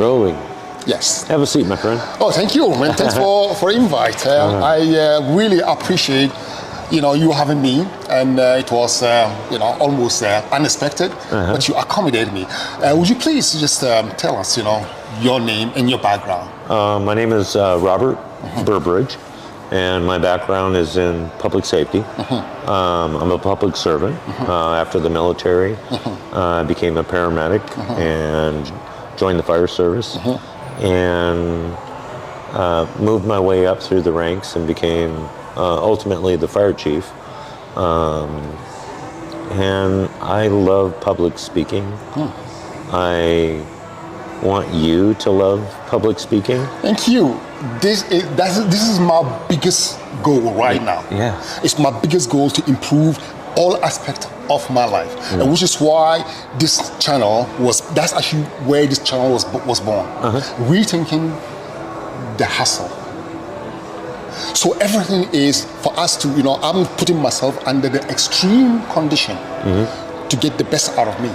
Rolling. Yes. Have a seat, my friend. Oh, thank you, man. Thanks for the invite. I really appreciate, you having me, and it was, almost unexpected, but you accommodated me. Would you please just tell us, your name and your background? My name is Robert Burbridge, and my background is in public safety. I'm a public servant. After the military, I became a paramedic and joined the fire service, and moved my way up through the ranks and became ultimately the fire chief. And I love public speaking. I want you to love public speaking. Thank you. This is my biggest goal right now. Yeah. It's my biggest goal to improve all aspects of my life, and which is why this channel that's actually where this channel was born. Rethinking the hustle. So everything is for us to, I'm putting myself under the extreme condition to get the best out of me.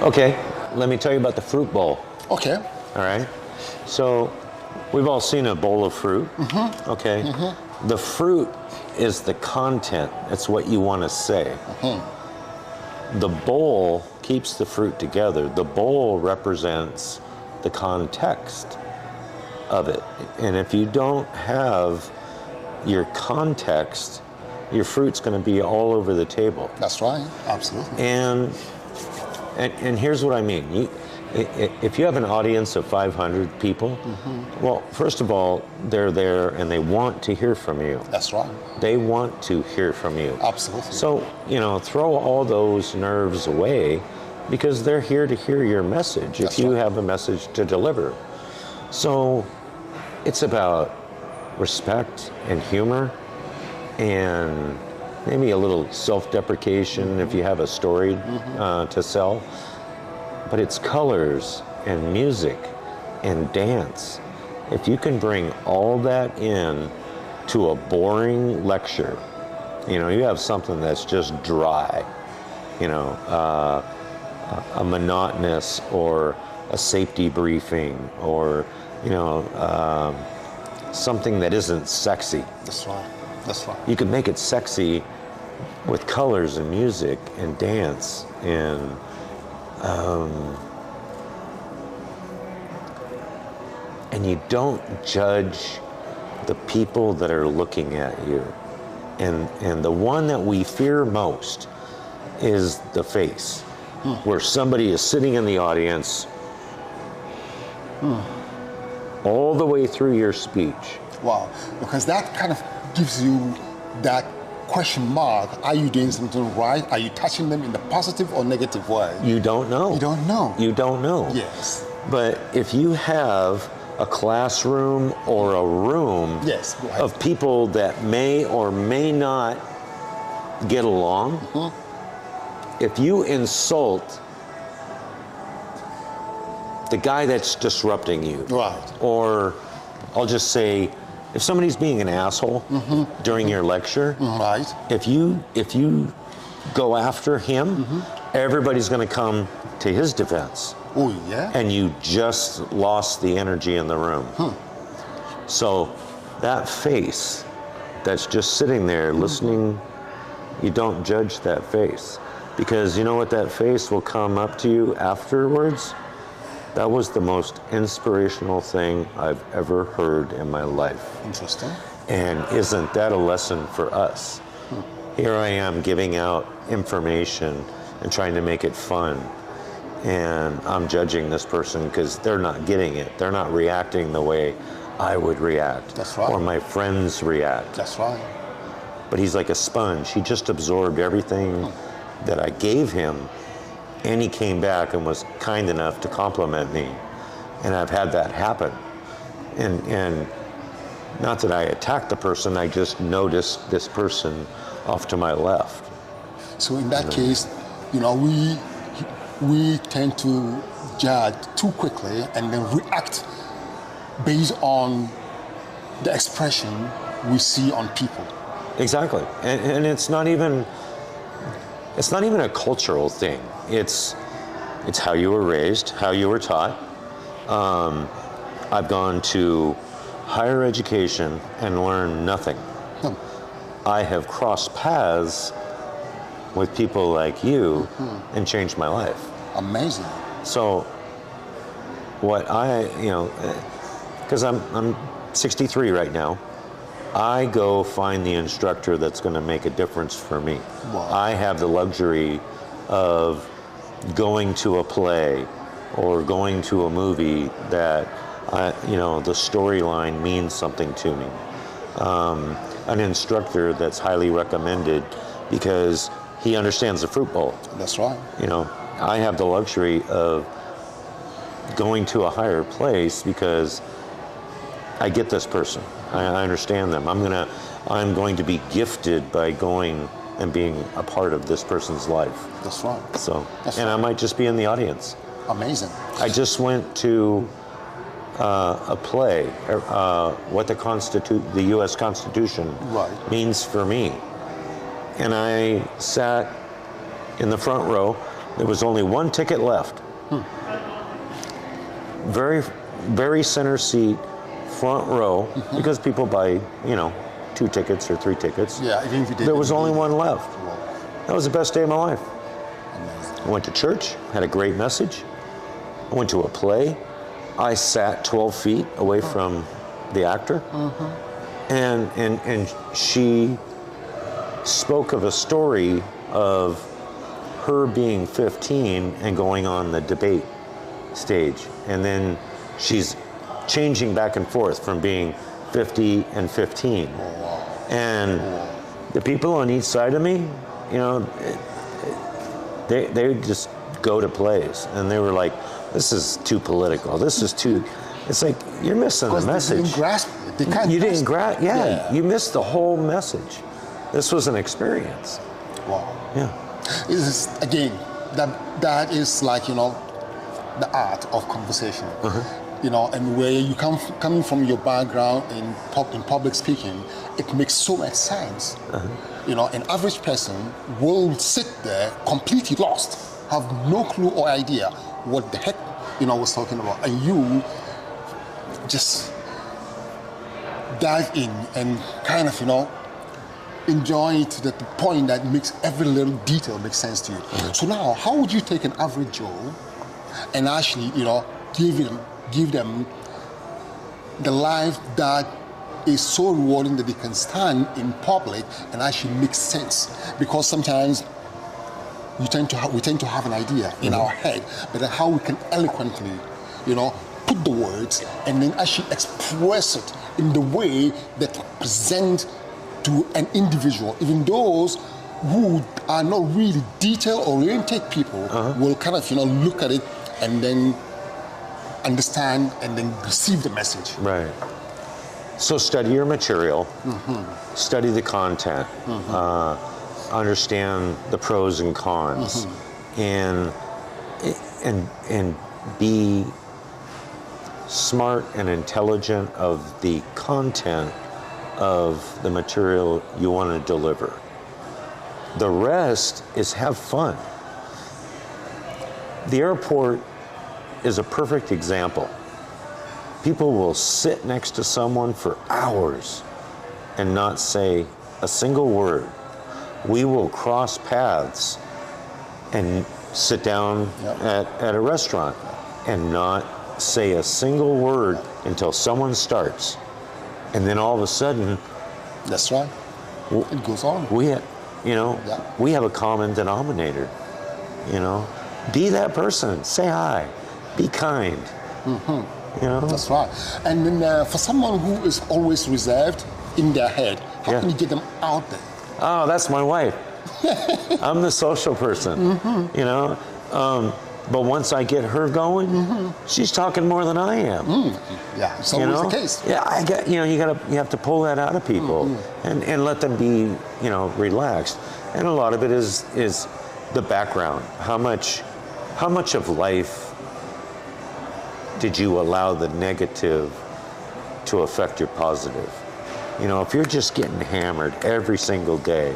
Okay, let me tell you about the fruit bowl. Okay. All right. So we've all seen a bowl of fruit. Okay. The fruit is the content. It's what you want to say. The bowl keeps the fruit together. The bowl represents the context of it. And if you don't have your context, your fruit's going to be all over the table. That's right. Absolutely. And here's what I mean. If you have an audience of 500 people, well, first of all, they're there and they want to hear from you. That's right. They want to hear from you. Absolutely. So, throw all those nerves away, because they're here to hear your message if you have a message to deliver. So it's about respect and humor and maybe a little self-deprecation if you have a story to sell. But it's colors and music and dance. If you can bring all that in to a boring lecture, you have something that's just dry, a monotonous or a safety briefing or, something that isn't sexy. That's right. That's right. You can make it sexy with colors and music and dance and you don't judge the people that are looking at you. And the one that we fear most is the face, where somebody is sitting in the audience all the way through your speech. Wow, because that kind of gives you that question mark. Are you doing something right? Are you touching them in the positive or negative way? You don't know. You don't know. You don't know. Yes. But if you have a classroom or a room of people that may or may not get along, if you insult the guy that's disrupting you, or I'll just say, if somebody's being an asshole during your lecture, if you go after him, everybody's going to come to his defense. Oh, yeah? And you just lost the energy in the room. So that face that's just sitting there listening, you don't judge that face. Because you know what? That face will come up to you afterwards. That was the most inspirational thing I've ever heard in my life. Interesting. And isn't that a lesson for us? Here I am giving out information and trying to make it fun. And I'm judging this person because they're not getting it. They're not reacting the way I would react. That's right. Or my friends react. That's right. But he's like a sponge. He just absorbed everything that I gave him. And he came back and was kind enough to compliment me. And I've had that happen. And not that I attacked the person, I just noticed this person off to my left. So in that case, we tend to judge too quickly and then react based on the expression we see on people. Exactly. And it's not even a cultural thing. It's how you were raised, how you were taught, I've gone to higher education and learned nothing. I have crossed paths with people like you and changed my life. Amazing. So what because I'm 63 right now, I go find the instructor that's going to make a difference for me. Wow. I have the luxury of going to a play or going to a movie that, the storyline means something to me. An instructor that's highly recommended because he understands the fruit bowl. That's right. I have the luxury of going to a higher place because I get this person. I understand them. I'm going to be gifted by going and being a part of this person's life. That's right. I might just be in the audience. Amazing. I just went to a play, what the U.S. Constitution means for me. And I sat in the front row. There was only one ticket left. Very, very center seat, front row, because people buy, 2 tickets or 3 tickets. Yeah, even if you did. There was only one left. Wow. That was the best day of my life. Amazing. I went to church, had a great message. I went to a play. I sat 12 feet away from the actor. And she spoke of a story of her being 15 and going on the debate stage. And then she's changing back and forth from being 50 and 15. And the people on each side of me, they just go to plays. And they were like, this is too political. This is too... It's like, you're missing the message. They didn't grasp it. You didn't grasp... Yeah, you missed the whole message. This was an experience. Wow. Yeah. It is, again, that is like, the art of conversation. And where you coming from your background in public speaking, it makes so much sense. An average person will sit there completely lost, have no clue or idea what the heck, was talking about. And you just dive in and kind of, enjoy it to the point that makes every little detail make sense to you. So now, how would you take an average Joe and actually, give them the life that is so rewarding that they can stand in public and actually make sense? Because sometimes we tend to have an idea in our head, but then how we can eloquently, put the words and then actually express it in the way that present to an individual. Even those who are not really detail-oriented people will kind of, look at it and then understand and then receive the message. Right. So study your material, study the content, understand the pros and cons, and be smart and intelligent of the content of the material you want to deliver. The rest is have fun. The airport is a perfect example. People will sit next to someone for hours and not say a single word. We will cross paths and sit down at a restaurant and not say a single word until someone starts. And then all of a sudden, that's right. It goes on. We have a common denominator. Be that person. Say hi. Be kind. That's right. And then for someone who is always reserved in their head, how can you get them out there? Oh, that's my wife. I'm the social person. But once I get her going, she's talking more than I am. Yeah, it's always the case. Yeah, you have to pull that out of people and let them be, relaxed. And a lot of it is the background. How much of life did you allow the negative to affect your positive? If you're just getting hammered every single day,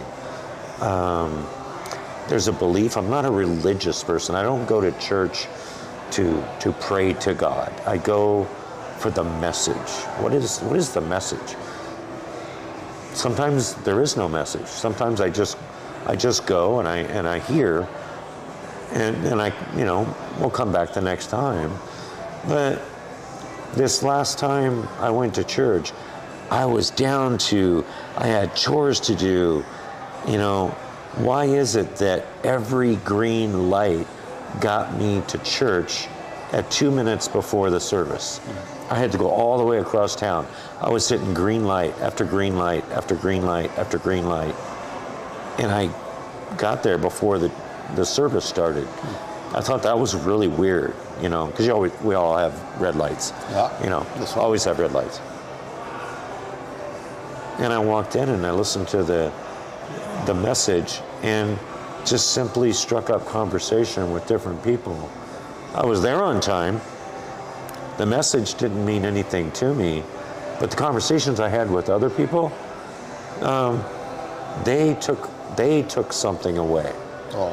there's a belief. I'm not a religious person. I don't go to church to pray to God. I go for the message. What is the message? Sometimes there is no message. Sometimes I just go and I hear, and I, we'll come back the next time. But this last time I went to church, I was down to, I had chores to do. Why is it that every green light got me to church at 2 minutes before the service? I had to go all the way across town. I was hitting green light after green light after green light after green light. And I got there before the service started. I thought that was really weird, because we all have red lights. Yeah, that's right. Always have red lights. And I walked in and I listened to the message and just simply struck up conversation with different people. I was there on time. The message didn't mean anything to me, but the conversations I had with other people, they took something away. Oh.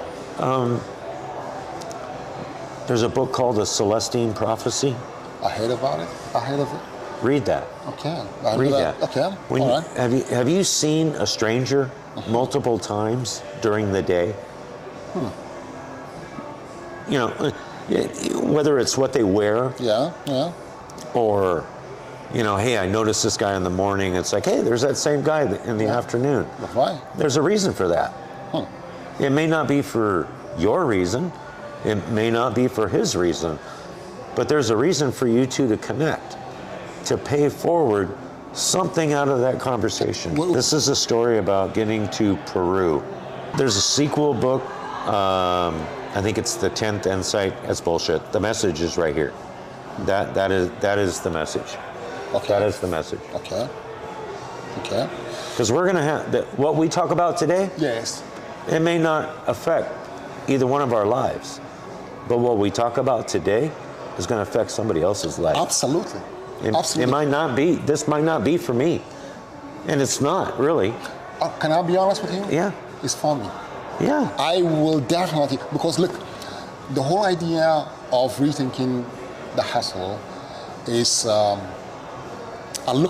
There's a book called The Celestine Prophecy. I heard about it. I heard of it. Read that. Okay. Read that. Okay. All right. Have you seen a stranger multiple times during the day? Whether it's what they wear. Yeah. Or, hey, I noticed this guy in the morning. It's like, hey, there's that same guy in the afternoon. Right. There's a reason for that. It may not be for your reason. It may not be for his reason. But there's a reason for you two to connect, to pay forward something out of that conversation. This is a story about getting to Peru. There's a sequel book. I think it's the 10th Insight. That's bullshit. The message is right here. That is the message. Okay. That is the message. Okay. Because we're gonna have what we talk about today. Yes. It may not affect either one of our lives, but what we talk about today is going to affect somebody else's life. Absolutely. It might not be. This might not be for me, and it's not really. Can I be honest with you? Yeah. It's for me. Yeah. I will definitely, because look, the whole idea of rethinking the hustle is I really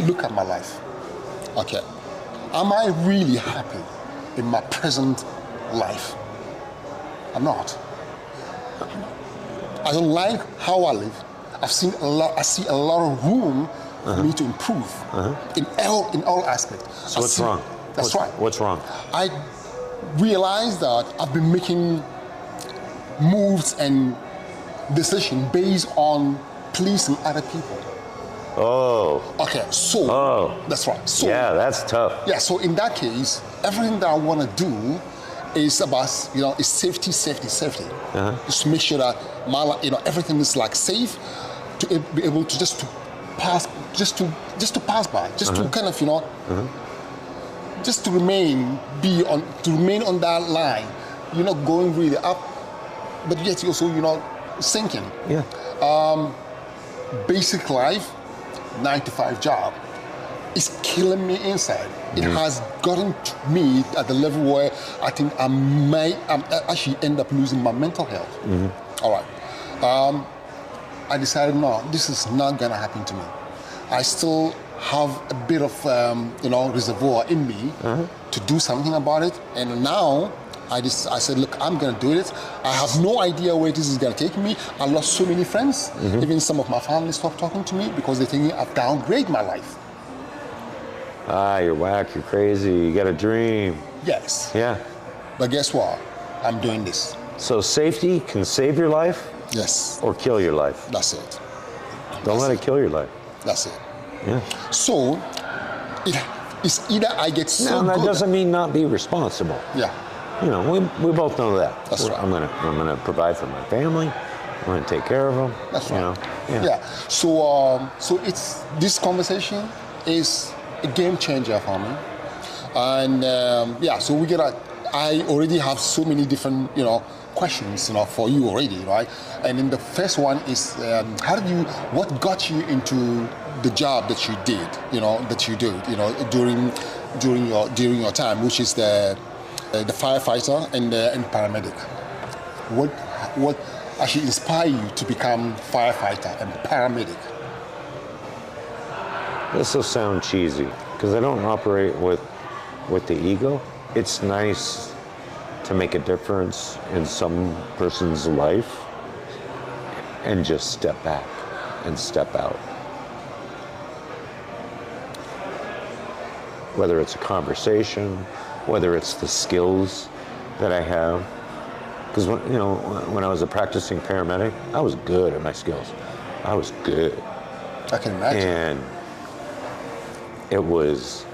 look at my life. Okay. Am I really happy in my present life? I'm not. I don't like how I live. I see a lot of room for me to improve in all aspects. So what's wrong? That's right. What's wrong? I realized that I've been making moves and decisions based on pleasing other people. Oh. Okay, so that's right. So yeah, that's tough. Yeah, so in that case, everything that I want to do is about, is safety. Just to make sure that my, everything is like safe, to be able to just to pass by, just to kind of, just to remain on that line. You're not going really up, but yet you're also, sinking. Yeah. Basic life, 9-to-5 job, is killing me inside. It has gotten to me at the level where I think I'm actually end up losing my mental health. All right. I decided, no, this is not gonna happen to me. I still have a bit of, reservoir in me to do something about it. And now I said, look, I'm gonna do it. I have no idea where this is gonna take me. I lost so many friends. Even some of my family stopped talking to me because they think I've downgraded my life. You're whack, you're crazy, you got a dream. Yes. Yeah. But guess what? I'm doing this. So safety can save your life? Yes. Or kill your life? That's it. Don't let it kill your life. That's it. Yeah. So, it's either I get so Now, that good. doesn't mean not be responsible. Yeah. We both know that. That's right. I'm gonna provide for my family. I'm gonna take care of them. That's right. Yeah. So it's this conversation is a game changer for me, and so I already have so many different questions for you already, right? And then the first one is what got you into the job that you did, during your time, which is the firefighter and paramedic. What actually inspire you to become firefighter and paramedic? This will sound cheesy because I don't operate with the ego. It's nice to make a difference in some person's life and just step back and step out. Whether it's a conversation, whether it's the skills that I have. Because when I was a practicing paramedic, I was good at my skills. I was good. I can imagine. And it was,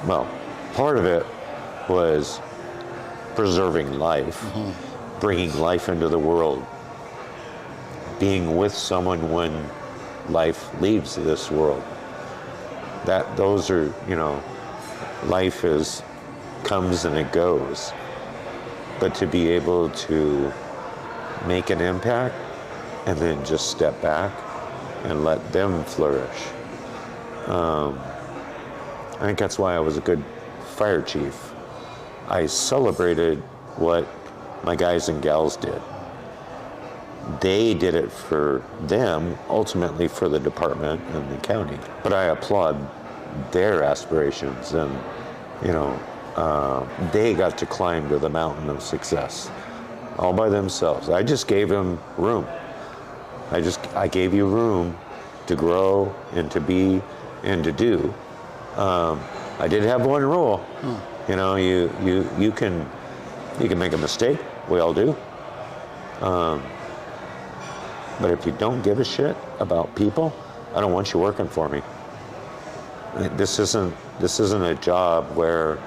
well, part of it was preserving life, bringing life into the world, being with someone when life leaves this world. Those are, life comes and it goes. But to be able to make an impact and then just step back and let them flourish. I think that's why I was a good fire chief. I celebrated what my guys and gals did. They did it for them, ultimately for the department and the county. But I applaud their aspirations, and they got to climb to the mountain of success all by themselves. I just gave them room. I gave you room to grow and to be and to do. I did have one rule. You can make a mistake. We all do. But if you don't give a shit about people, I don't want you working for me. This isn't a job where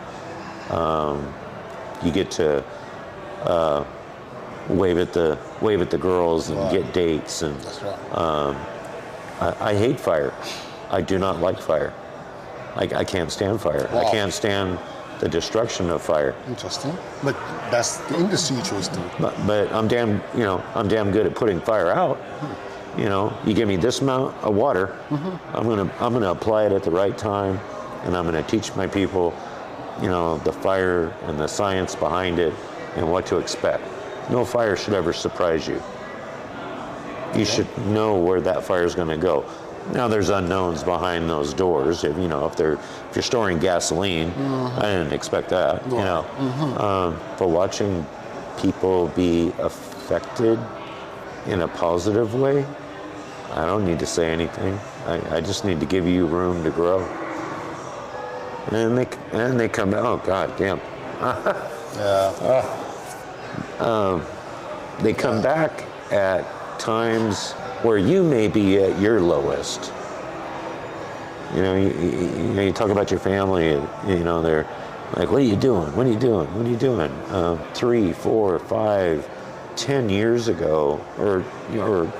you get to wave at the girls and get dates. And that's right. I hate fire. I do not like fire. I can't stand fire. Wow. I can't stand the destruction of fire. Interesting. But that's the industry you chose to. But I'm damn good at putting fire out. You give me this amount of water, I'm gonna apply it at the right time, and I'm gonna teach my people, the fire and the science behind it and what to expect. No fire should ever surprise you. You should know where that fire is gonna go. Now there's unknowns behind those doors. If you're storing gasoline, I didn't expect that. But watching people be affected in a positive way, I don't need to say anything. I just need to give you room to grow. And then they come. Oh God damn. They come back at times where you may be at your lowest. You talk about your family, and, they're like, what are you doing? What are you doing? What are you doing? 3, 4, 5, 10 years ago, or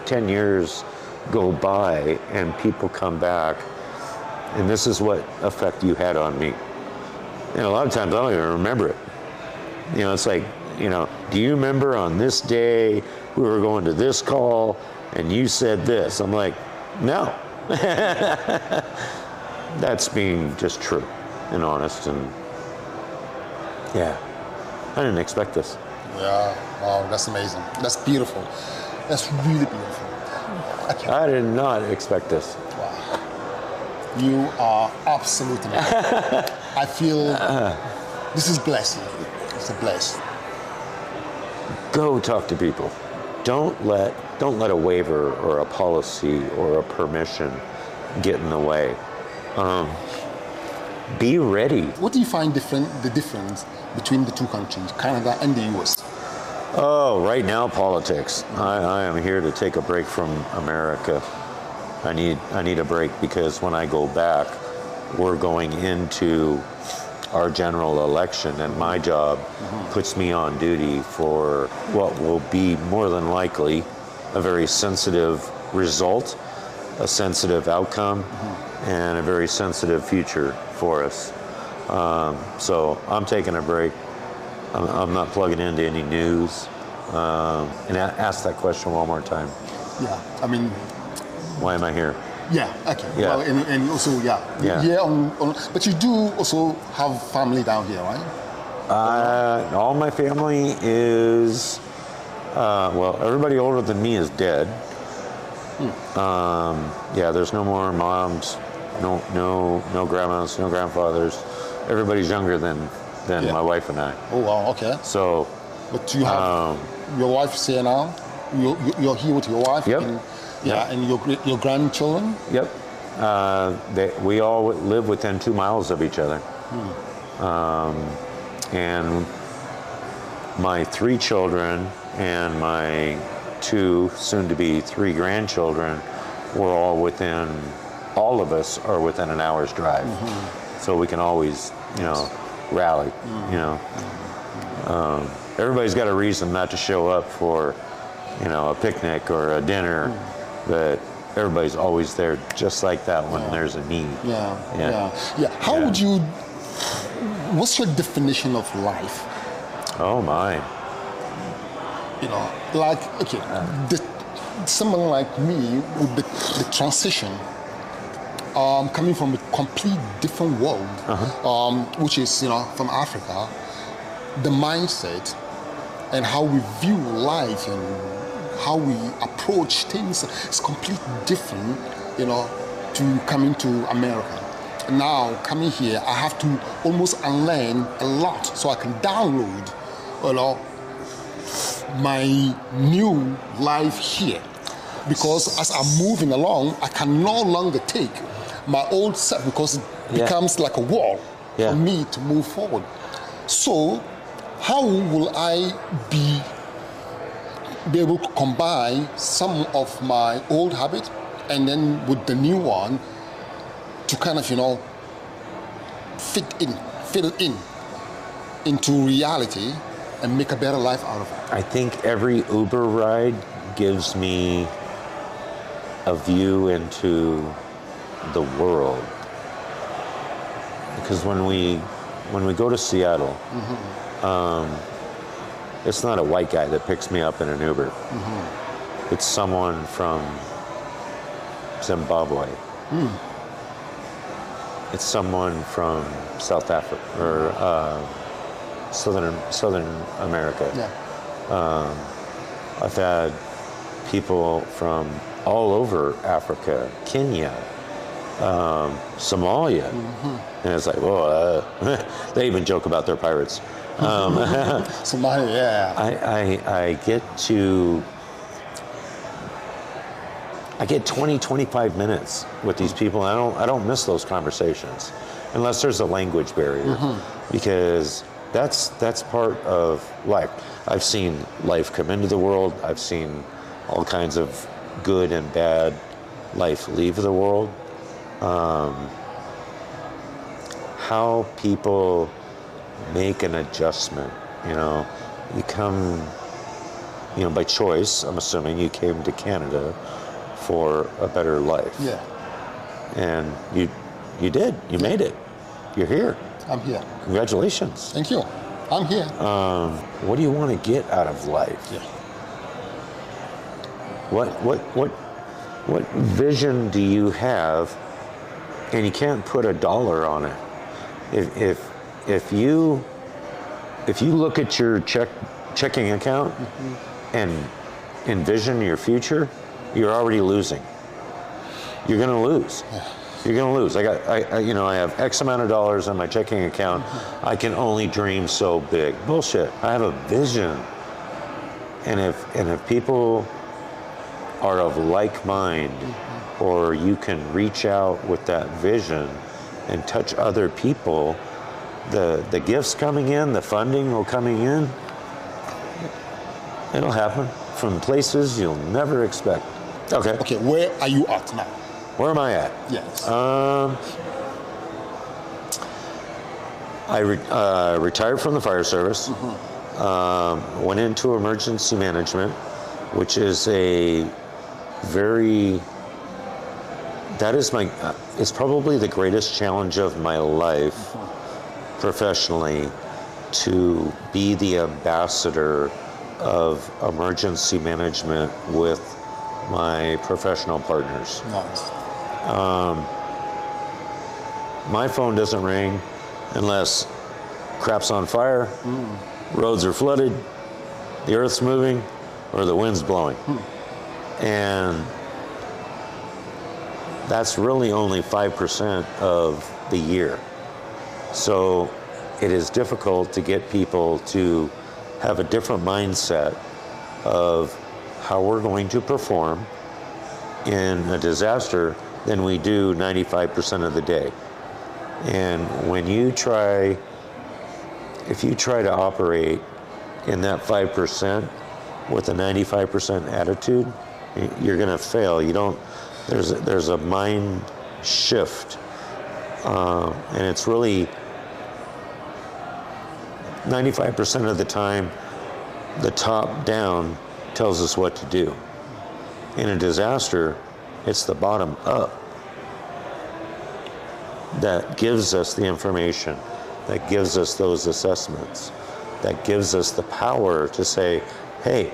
10 years go by, and people come back, and this is what effect you had on me. And a lot of times I don't even remember it. It's like, do you remember on this day we were going to this call and you said this? I'm like, no. That's being just true and honest, and yeah, I didn't expect this. Yeah, wow, that's amazing. That's beautiful. That's really beautiful. I did not expect this. Wow. You are absolutely amazing. I feel this is blessing. It's a blessing. Go talk to people. Don't let a waiver or a policy or a permission get in the way. Be ready. What do you find the difference between the two countries, Canada and the US? Oh, right now, politics. I am here to take a break from America. I need a break because when I go back, we're going into our general election, and my job puts me on duty for what will be more than likely a very sensitive result, a sensitive outcome, and a very sensitive future for us. So I'm taking a break. I'm not plugging into any news. And ask that question one more time. Yeah, I mean, why am I here? Yeah, okay. Yeah. Well, and also, but you do also have family down here, right? All my family is Well, everybody older than me is dead. Yeah, there's no more moms, no grandmas, no grandfathers. Everybody's younger than my wife and I. Oh wow, okay. So, But do you have your wife here now? You're here with your wife? Yep. And, Yep. and your grandchildren? Yep. We all live within 2 miles of each other. And my 3 children and my 2, soon to be 3 grandchildren, all of us are within an hour's drive. So we can always, rally, everybody's got a reason not to show up for, a picnic or a dinner, but everybody's always there just like that when there's a need. How would you, what's your definition of life? Oh my. Someone like me with the transition, coming from a complete different world, which is, from Africa, the mindset and how we view life and how we approach things is completely different, to coming to America. Now, coming here, I have to almost unlearn a lot so I can download, my new life here. Because as I'm moving along, I can no longer take my old self because it becomes like a wall for me to move forward. So, how will I be able to combine some of my old habits and then with the new one to kind of, fit it into reality and make a better life out of it? I think every Uber ride gives me a view into the world. Because when we go to Seattle, it's not a white guy that picks me up in an Uber. It's someone from Zimbabwe. It's someone from South Africa or Southern America. I've had people from all over Africa, Kenya, Somalia, and it's like, whoa, they even joke about their pirates. Somalia, I get 20, 25 minutes with these people, and I don't miss those conversations unless there's a language barrier, because that's part of life. I've seen life come into the world. I've seen all kinds of good and bad life leave the world. How people make an adjustment, you come, by choice. I'm assuming you came to Canada for a better life. And you did. You made it. You're here. I'm here. Congratulations. Thank you. I'm here. What do you want to get out of life? What vision do you have? And you can't put a dollar on it. If you look at your checking account and envision your future, you're already losing. You're going to lose. You're going to lose. I have X amount of dollars on my checking account. I can only dream so big. Bullshit. I have a vision. And if people are of like mind, or you can reach out with that vision and touch other people, the gifts coming in, the funding will coming in. It'll happen from places you'll never expect. Okay, where are you at now? Where am I at? Yes. I retired from the fire service, went into emergency management, which is it's probably the greatest challenge of my life professionally, to be the ambassador of emergency management with my professional partners. Nice. My phone doesn't ring unless crap's on fire, roads are flooded, the earth's moving, or the wind's blowing. And that's really only 5% of the year. So it is difficult to get people to have a different mindset of how we're going to perform in a disaster than we do 95% of the day. And when if you try to operate in that 5% with a 95% attitude, you're going to fail. There's a mind shift, and it's really 95% of the time, the top down tells us what to do. In a disaster, it's the bottom up that gives us the information, that gives us those assessments, that gives us the power to say, hey,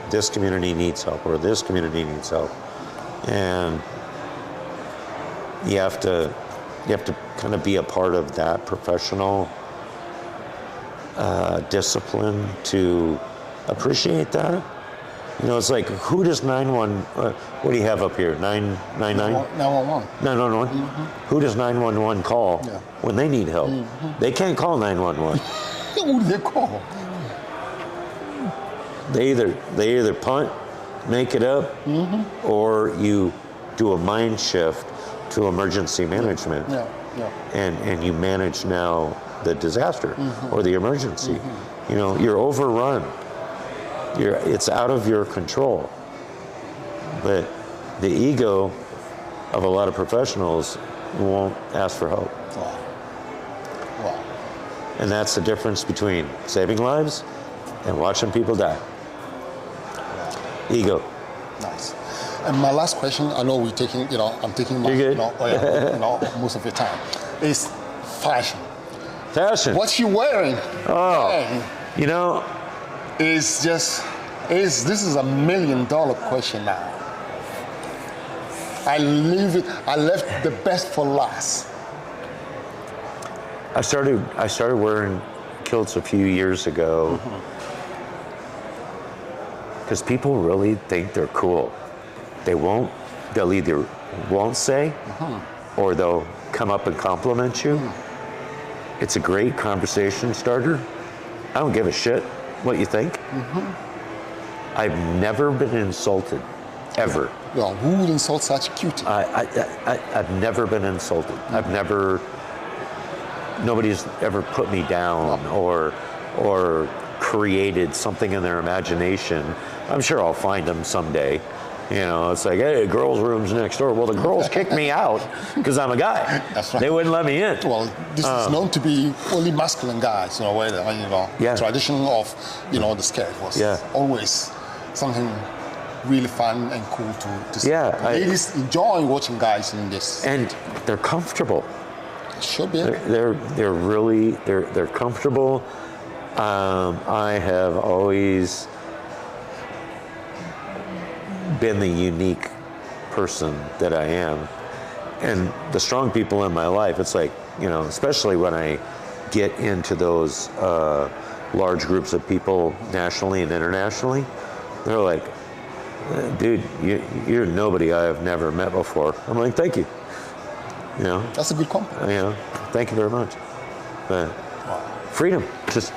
this community needs help, or this community needs help. And you have to kind of be a part of that professional discipline to appreciate that. It's like, who does 911, what do you have up here, 999? 911. 911? Who does 911 call when they need help? They can't call 911. Who do they call? They either punt, make it up, or you do a mind shift to emergency management. And you manage now the disaster or the emergency. You're overrun. It's out of your control. But the ego of a lot of professionals won't ask for help. Wow. And that's the difference between saving lives and watching people die. Ego. Nice. And my last question, I know we're taking, I'm taking my, You're good. most of your time, is fashion. Fashion. What you wearing? It's this is $1 million question now. I left the best for last. I started wearing kilts a few years ago because people really think they're cool. They'll either won't say or they'll come up and compliment you. It's a great conversation starter. I don't give a shit what you think. I've never been insulted, ever. Well, who would insult such a cutie? I've never been insulted. Nobody's ever put me down or created something in their imagination. I'm sure I'll find them someday. It's like, hey, girls' room's next door. Well, the girls kicked me out because I'm a guy. That's right. They wouldn't let me in. Well, this is known to be only masculine guys, where tradition of, the skirt was always something really fun and cool to see. Ladies enjoy watching guys in this. And they're comfortable. Should be. They're really comfortable. I have always been the unique person that I am, and the strong people in my life. It's like, especially when I get into those large groups of people nationally and internationally, they're like, dude, you're nobody I have never met before. I'm like, thank you. That's a good compliment. Thank you very much. But freedom, just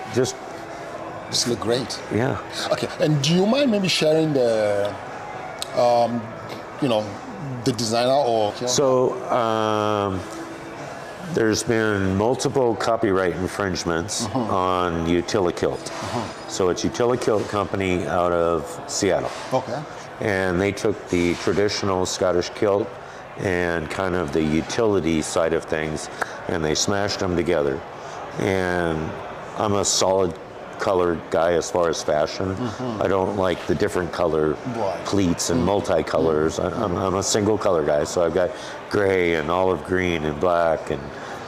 look great. Yeah. Okay, and do you mind maybe sharing the the designer or? So there's been multiple copyright infringements on Utilikilt. So it's Utilikilt company out of Seattle. Okay. And they took the traditional Scottish kilt and kind of the utility side of things, and they smashed them together. And I'm a solid colored guy as far as fashion. I don't like the different color pleats and multicolors. I'm a single color guy, so I've got gray and olive green and black and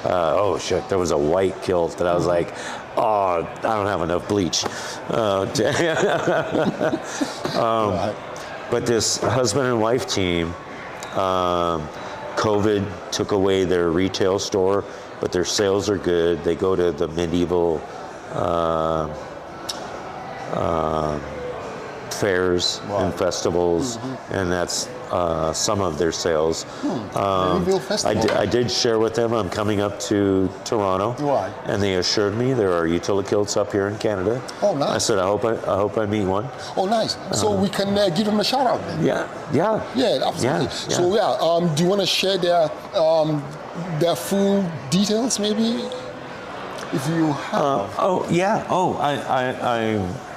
there was a white kilt that I was like, I don't have enough bleach. But this husband and wife team, COVID took away their retail store, but their sales are good. They go to the medieval fairs and festivals, and that's some of their sales. Real festival. I did share with them I'm coming up to Toronto, Right. and they assured me there are utility-kilts up here in Canada. Oh, nice. I said I hope I meet one. Oh, nice. So we can give them a shout out then. Yeah, Yeah, absolutely. Yeah, So do you want to share their full details, maybe, if you have?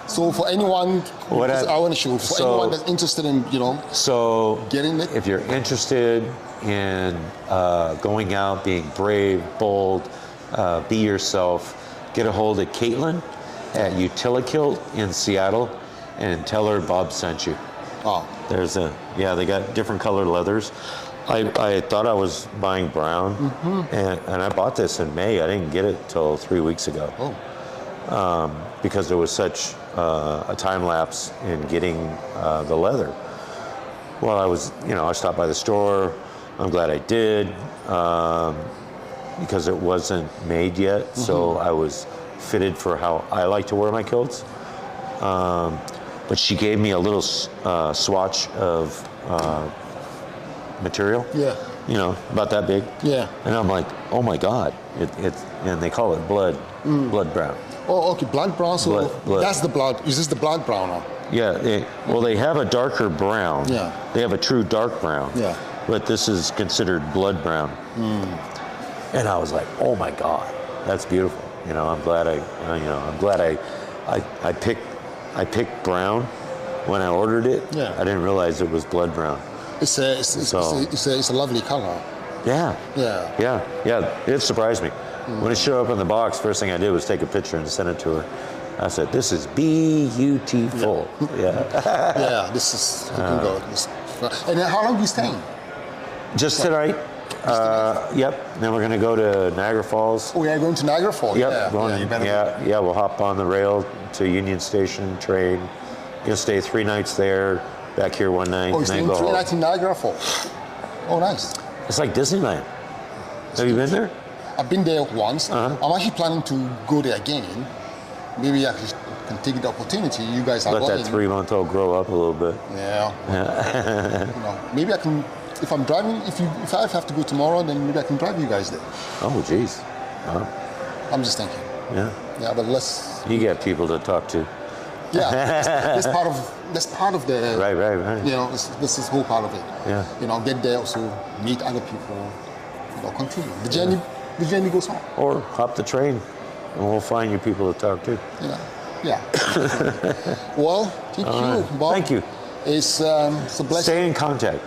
So for anyone, I want to show for anyone that's interested in, getting it. If you're interested in going out, being brave, bold, be yourself, get a hold of Caitlin at Utilikilt in Seattle and tell her Bob sent you. Oh. They got different colored leathers. I thought I was buying brown, and I bought this in May. I didn't get it till 3 weeks ago. Oh. Because there was such a time lapse in getting the leather. Well, I stopped by the store. I'm glad I did, because it wasn't made yet, so I was fitted for how I like to wear my kilts. But she gave me a little swatch of material. Yeah. About that big. Yeah. And I'm like, oh my God, and they call it blood brown. Oh, okay, blood brown. So Blood. that's the blood. Is this the blood brown now? Yeah. They have a darker brown. Yeah. They have a true dark brown. Yeah. But this is considered blood brown. And I was like, oh my God, that's beautiful. I'm glad I picked brown when I ordered it. Yeah. I didn't realize it was blood brown. It's a lovely color. Yeah. Yeah. Yeah. It surprised me. When it showed up in the box, first thing I did was take a picture and send it to her. I said, "This is beautiful." Yeah. Yeah. This is looking good. And then how long are you staying? Just tonight. Yep. Then we're going to go to Niagara Falls. Oh, yeah, going to Niagara Falls. Yep. Yeah. We'll hop on the rail to Union Station, train. Gonna stay 3 nights there. Back here one night. Oh, you're and then staying go 3 home. nights in Niagara Falls. Oh, nice. It's like Disneyland. Have you been there? I've been there once. I'm actually planning to go there again. Maybe I can take the opportunity. You guys are Let going. that 3-month-old grow up a little bit. Yeah. Maybe I can. If I'm driving, if I have to go tomorrow, then maybe I can drive you guys there. Oh, geez. I'm just thinking. Yeah. Yeah, but let's. You get people to talk to. Yeah, that's part of the. Right. This is whole part of it. Yeah. Get there also, meet other people. Continue the journey goes on. Or hop the train, and we'll find you people to talk to. Yeah. Well, thank you, Bob. Thank you. It's a blessing. Stay in contact.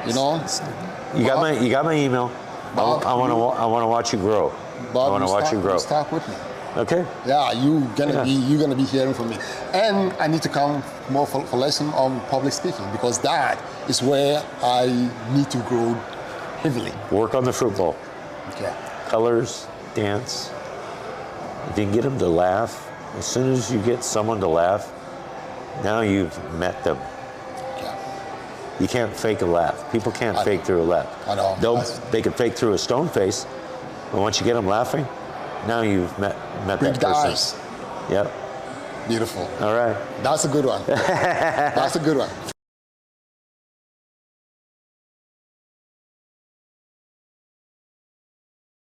You got my email. Bob, I want to watch you grow. Bob, I want to watch you grow. Start with me. Okay. Yeah, you're gonna be hearing from me, and I need to come more for lesson on public speaking, because that is where I need to grow heavily. Work on the fruit bowl. Okay. Colors, dance. If you can get them to laugh, as soon as you get someone to laugh, now you've met them. Okay. You can't fake a laugh. People can't fake through a laugh. I know. They can fake through a stone face, but once you get them laughing, now you've met that person. Eyes. Yep. Beautiful. All right. That's a good one. That's a good one.